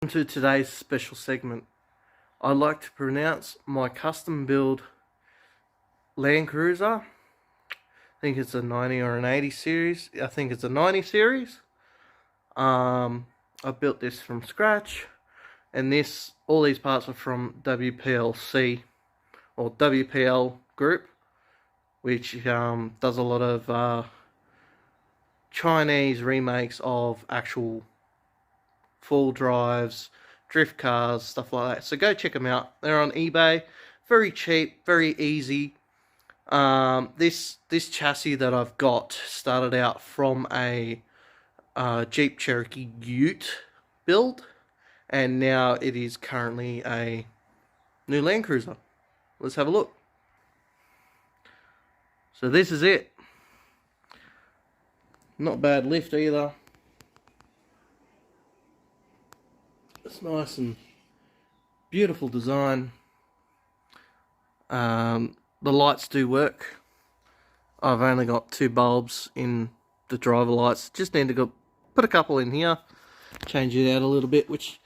To today's special segment. I'd like to pronounce my custom build Land Cruiser. I think it's a 90 or an 80 series. I think it's a 90 series. I built this from scratch, and all these parts are from WPLC or WPL Group, which does a lot of Chinese remakes of actual full drives, drift cars, stuff like that. So go check them out. They're on eBay. Very cheap, very easy. This chassis that I've got started out from a Jeep Cherokee Ute build, and now it is currently a new Land Cruiser. Let's have a look. So this is it. Not bad lift either. It's nice and beautiful design. The lights do work. I've only got 2 bulbs in the driver lights. Just need to put a couple in here, change it out a little bit, which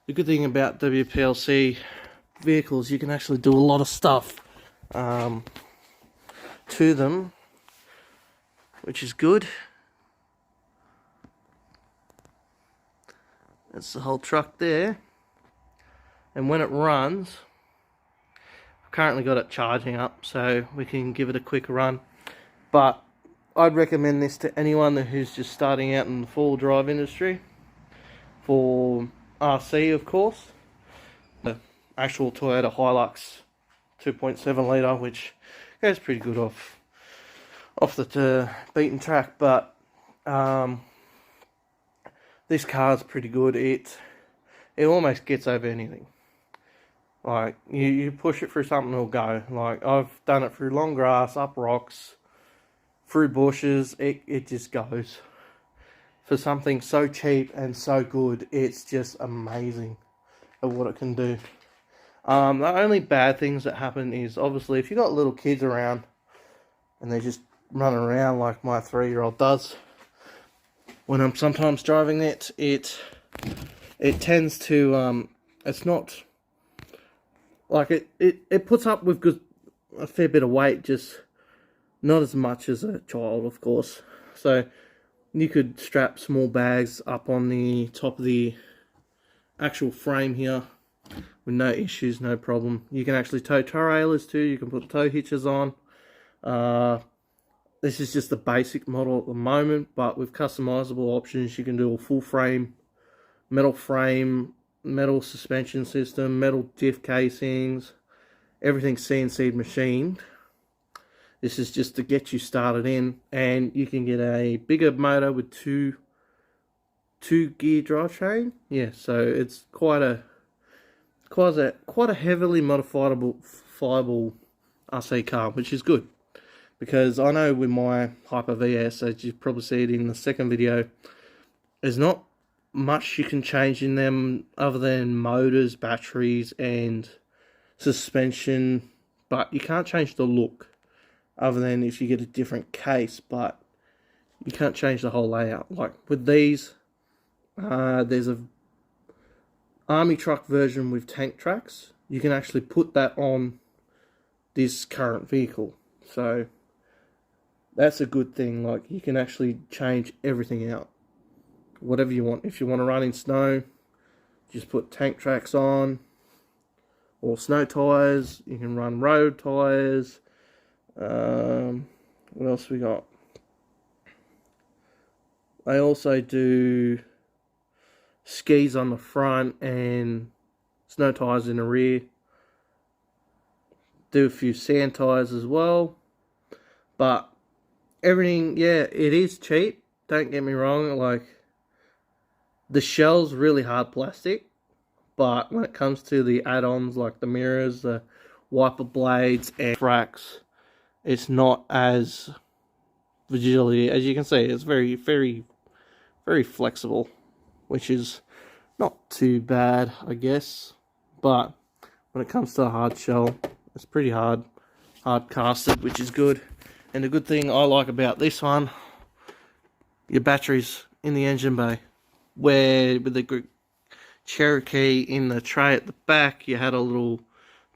the good thing about WPLC vehicles, you can actually do a lot of stuff to them, which is good. That's the whole truck there. And when it runs, I've currently got it charging up, so we can give it a quick run. But I'd recommend this to anyone who's just starting out in the four-wheel drive industry. For RC, of course. The actual Toyota Hilux 2.7 litre, which goes pretty good off the beaten track, but this car's pretty good. It almost gets over anything. Like, you push it through something, it'll go. Like, I've done it through long grass, up rocks, through bushes, it just goes. For something so cheap and so good, it's just amazing at what it can do. The only bad things that happen is, obviously, if you've got little kids around, and they just run around like my 3-year-old does, when I'm sometimes driving it tends to, it's not, like, it puts up with a fair bit of weight, just not as much as a child, of course. So you could strap small bags up on the top of the actual frame here with no issues, no problem. You can actually tow trailers too. You can put tow hitches on. This is just the basic model at the moment, but with customizable options, you can do a full frame, metal suspension system, metal diff casings, everything CNC machined. This is just to get you started in, and you can get a bigger motor with two gear drivetrain. Yeah, so it's quite a heavily modifiable RC car, which is good. Because I know with my Hyper VS, as you probably see it in the second video, there's not much you can change in them other than motors, batteries, and suspension. But you can't change the look, other than if you get a different case. But you can't change the whole layout. Like with these, there's a army truck version with tank tracks. You can actually put that on this current vehicle. So that's a good thing. Like, you can actually change everything out, whatever you want. If you want to run in snow, just put tank tracks on, or snow tires. You can run road tires. What else we got? They also do skis on the front and snow tires in the rear. Do a few sand tires as well. But everything, yeah, it is cheap. Don't get me wrong. Like, the shell's really hard plastic, but when it comes to the add-ons like the mirrors, the wiper blades, and racks, it's not as visually, as you can see, it's very, very, very flexible, which is not too bad, I guess. But when it comes to a hard shell, it's pretty hard casted, which is good. And the good thing I like about this one, your batteries in the engine bay, where with the Cherokee, in the tray at the back, you had a little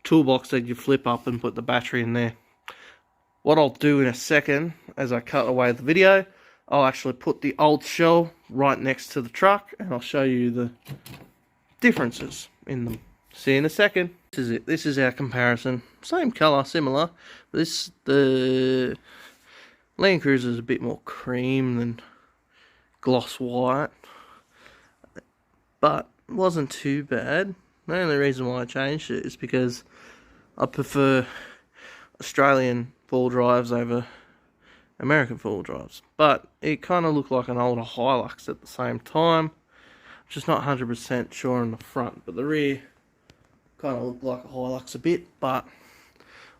toolbox that you flip up and put the battery in there. What I'll do in a second, as I cut away the video, I'll actually put the old shell right next to the truck, and I'll show you the differences in them. See you in a second. This is it. This is our comparison. Same colour, similar. The Land Cruiser is a bit more cream than gloss white, but it wasn't too bad. The only reason why I changed it is because I prefer Australian four-wheel drives over American four-wheel drives. But it kind of looked like an older Hilux at the same time. Just not 100% sure on the front, but the rear kind of looked like a Hilux a bit. But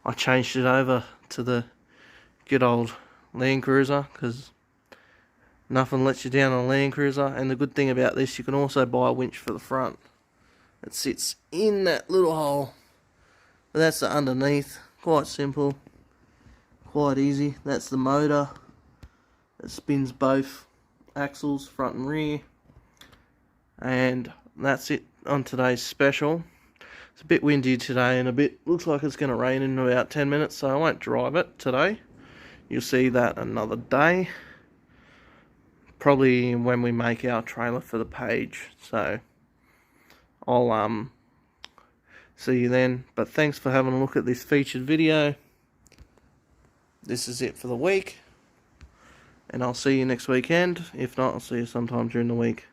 I changed it over to the good old Land Cruiser because nothing lets you down on a Land Cruiser. And the good thing about this, you can also buy a winch for the front. It sits in that little hole. But that's the underneath. Quite simple. Quite easy. That's the motor. It spins both axles, front and rear. And that's it on today's special. It's a bit windy today and looks like it's going to rain in about 10 minutes, so I won't drive it today. You'll see that another day. Probably when we make our trailer for the page. So I'll see you then. But thanks for having a look at this featured video. This is it for the week. And I'll see you next weekend. If not, I'll see you sometime during the week.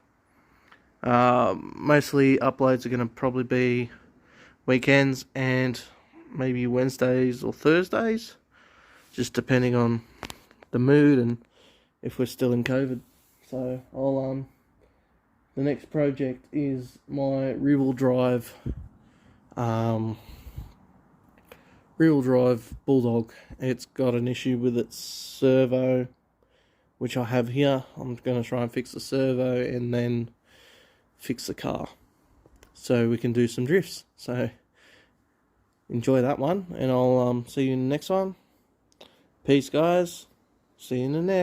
Mostly uploads are going to probably be weekends and maybe Wednesdays or Thursdays, just depending on the mood and if we're still in COVID. So I'll the next project is my rear-wheel drive Bulldog. It's got an issue with its servo, which I have here. I'm going to try and fix the servo and then fix the car so we can do some drifts. So enjoy that one, and I'll see you in the next one. Peace, guys. See you in the next.